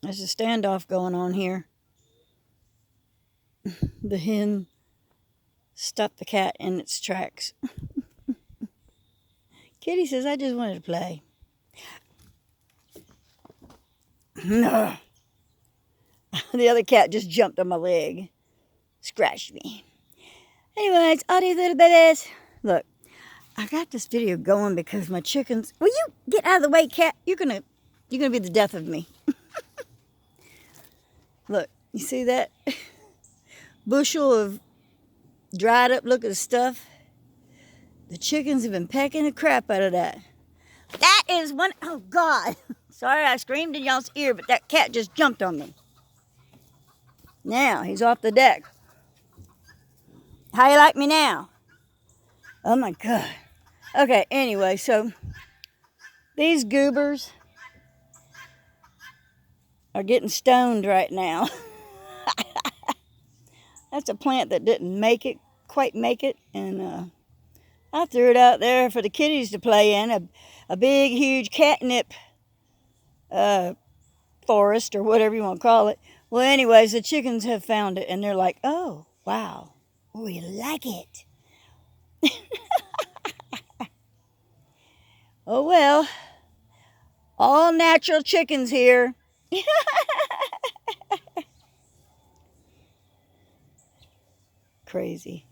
There's a standoff going on here. The hen stopped the cat in its tracks. Kitty says, I just wanted to play. No. The other cat just jumped on my leg. Scratched me. Anyways, all these little babies. Look, I got this video going because my chickens... Will you get out of the way, cat? You're gonna be the death of me. Look, you see that? Bushel of dried up looking stuff. The chickens have been pecking the crap out of that. That is one... Oh, God. Sorry I screamed in y'all's ear, but that cat just jumped on me. Now, he's off the deck. How you like me now? Oh, my God. Okay, anyway, so these goobers are getting stoned right now. That's a plant that didn't quite make it, and I threw it out there for the kitties to play in, a big, huge catnip forest, or whatever you want to call it. Well, anyways, the chickens have found it, and they're like, oh, wow, we like it. Oh, well, all natural chickens here. Crazy.